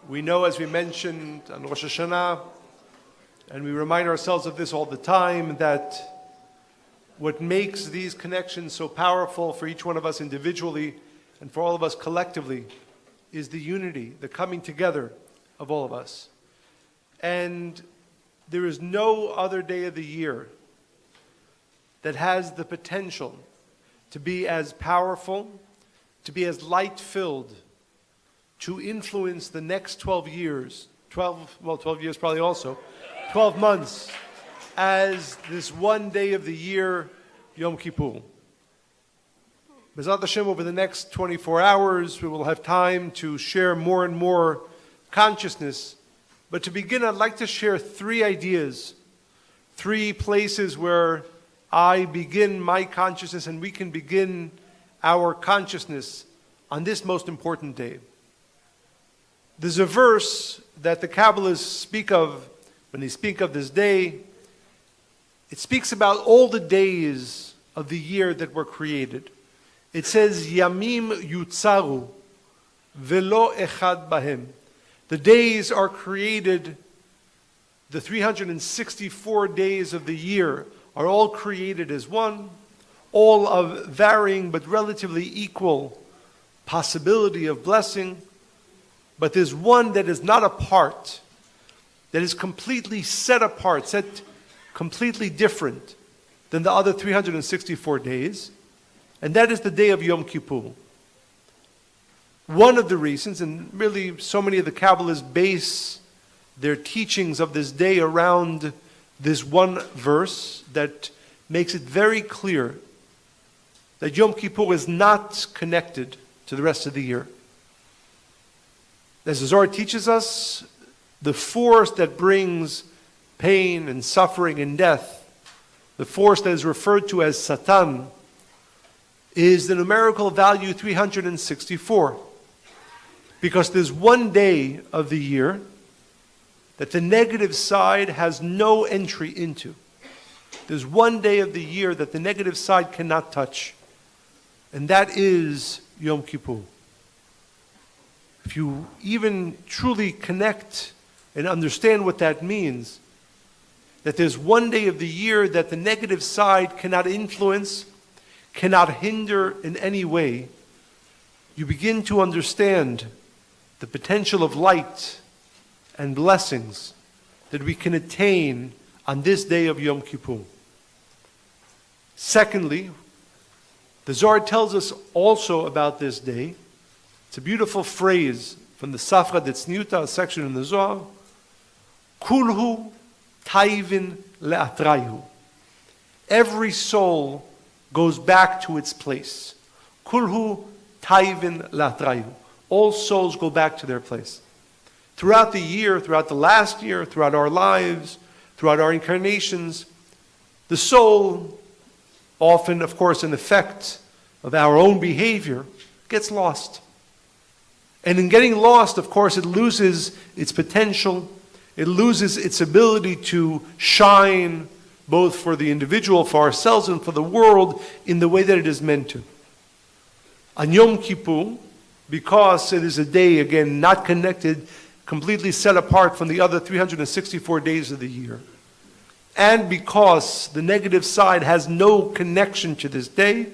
We know, as we mentioned on Rosh Hashanah, and we remind ourselves of this all the time, that what makes these connections so powerful for each one of us individually and for all of us collectively is the unity, the coming together of all of us. And there is no other day of the year that has the potential to be as powerful, to be as light-filled, to influence the next 12 years, 12 years probably also, 12 months, as this one day of the year, Yom Kippur. B'ezrat Hashem, over the next 24 hours, we will have time to share more and more consciousness. But to begin, I'd like to share 3 ideas, 3 places where I begin my consciousness and we can begin our consciousness on this most important day. There's a verse that the Kabbalists speak of when they speak of this day. It speaks about all the days of the year that were created. It says, Yamim yutzaru velo echad bahem. The days are created, the 364 days of the year are all created as one, all of varying but relatively equal possibility of blessing. But there's one that is not a part, that is completely set apart, set completely different than the other 364 days, and that is the day of Yom Kippur. One of the reasons, and really so many of the Kabbalists base their teachings of this day around this one verse that makes it very clear that Yom Kippur is not connected to the rest of the year. As the Zohar teaches us, the force that brings pain and suffering and death, the force that is referred to as Satan, is the numerical value 364. Because there's one day of the year that the negative side has no entry into. There's one day of the year that the negative side cannot touch, and that is Yom Kippur. If you even truly connect and understand what that means, that there's one day of the year that the negative side cannot influence, cannot hinder in any way, you begin to understand the potential of light and blessings that we can attain on this day of Yom Kippur. Secondly, the Zohar tells us also about this day. It's a beautiful phrase from the Safra Detzniuta, a section in the Zohar. Kulhu taivin le'atrayu. Every soul goes back to its place. Kulhu taivin le'atrayu. All souls go back to their place. Throughout the year, throughout the last year, throughout our lives, throughout our incarnations, the soul, often, of course, an effect of our own behavior, gets lost. And in getting lost, of course, it loses its potential. It loses its ability to shine, both for the individual, for ourselves, and for the world, in the way that it is meant to. On Yom Kippur, because it is a day, again, not connected, completely set apart from the other 364 days of the year, and because the negative side has no connection to this day,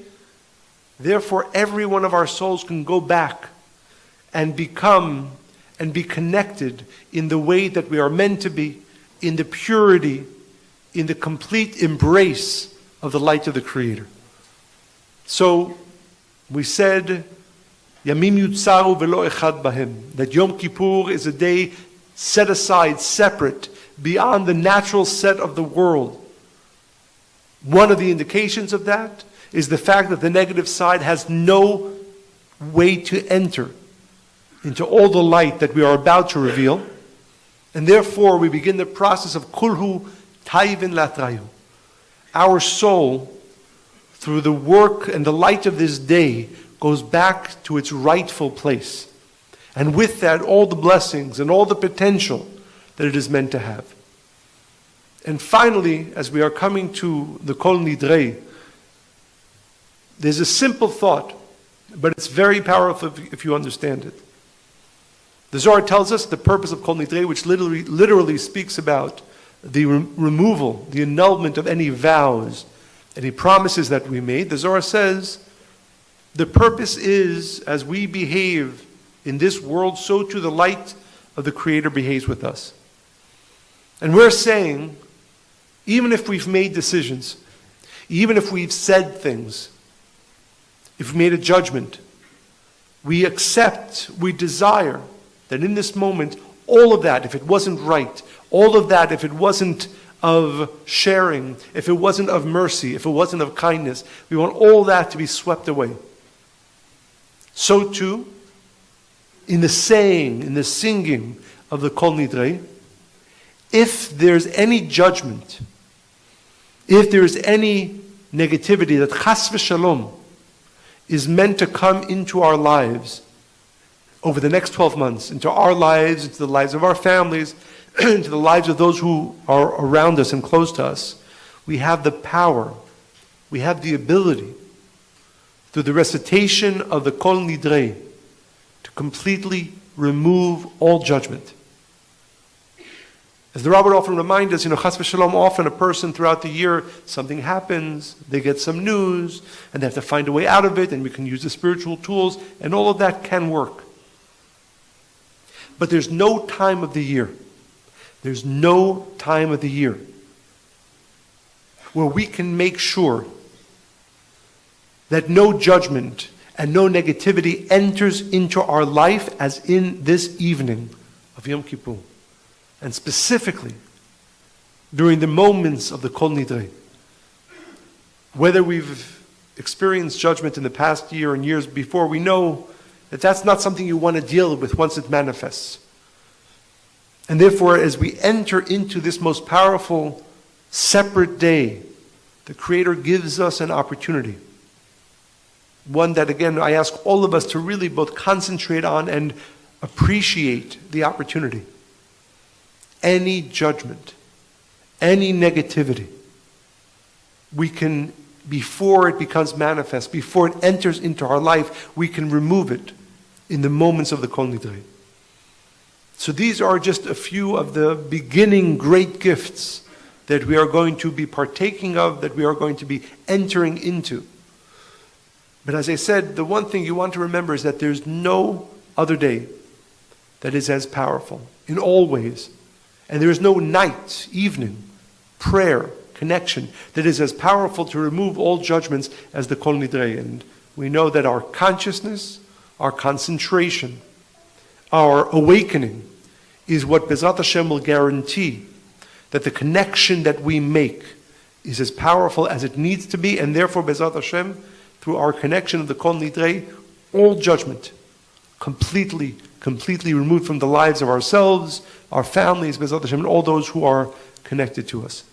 therefore every one of our souls can go back and become and be connected in the way that we are meant to be, in the purity, in the complete embrace of the light of the Creator. So we said, Yamim yutzaru velo echad bahem, that Yom Kippur is a day set aside, separate, beyond the natural set of the world. One of the indications of that is the fact that the negative side has no way to enter into all the light that we are about to reveal. And therefore we begin the process of kulhu taivin latrayu. Our soul, through the work and the light of this day, goes back to its rightful place. And with that, all the blessings and all the potential that it is meant to have. And finally, as we are coming to the Kol Nidrei, there's a simple thought, but it's very powerful if you understand it. The Zohar tells us the purpose of Kol Nidrei, which literally speaks about the removal, the annulment of any vows, any promises that we made. The Zohar says the purpose is, as we behave in this world, so too the light of the Creator behaves with us. And we're saying, even if we've made decisions, even if we've said things, if we made a judgment, we accept, we desire that in this moment, all of that, if it wasn't right, all of that, if it wasn't of sharing, if it wasn't of mercy, if it wasn't of kindness, we want all that to be swept away. So too, in the saying, in the singing of the Kol Nidrei, if there's any judgment, if there's any negativity that chas v'shalom is meant to come into our lives over the next 12 months, into our lives, into the lives of our families, into the lives of those who are around us and close to us, we have the power, we have the ability, through the recitation of the Kol Nidrei, to completely remove all judgment. As the Rabbi would often remind us, chas v'shalom, often a person throughout the year, something happens, they get some news, and they have to find a way out of it, and we can use the spiritual tools, and all of that can work. But there's no time of the year, there's no time of the year where we can make sure that no judgment and no negativity enters into our life as in this evening of Yom Kippur. And specifically, during the moments of the Kol Nidrei. Whether we've experienced judgment in the past year and years before, we know that that's not something you want to deal with once it manifests. And therefore, as we enter into this most powerful, separate day, the Creator gives us an opportunity. One that, again, I ask all of us to really both concentrate on and appreciate the opportunity. Any judgment, any negativity, we can, before it becomes manifest, before it enters into our life, we can remove it in the moments of the Kol Nidrei. So these are just a few of the beginning great gifts that we are going to be partaking of, that we are going to be entering into. But as I said, the one thing you want to remember is that there's no other day that is as powerful in all ways. And there is no night, evening, prayer, connection that is as powerful to remove all judgments as the Kol Nidrei. And we know that our consciousness, our concentration, our awakening is what Bezrat Hashem will guarantee that the connection that we make is as powerful as it needs to be, and therefore Bezrat Hashem, through our connection of the Kol Nidrei, all judgment completely removed from the lives of ourselves, our families, Bezrat Hashem, and all those who are connected to us.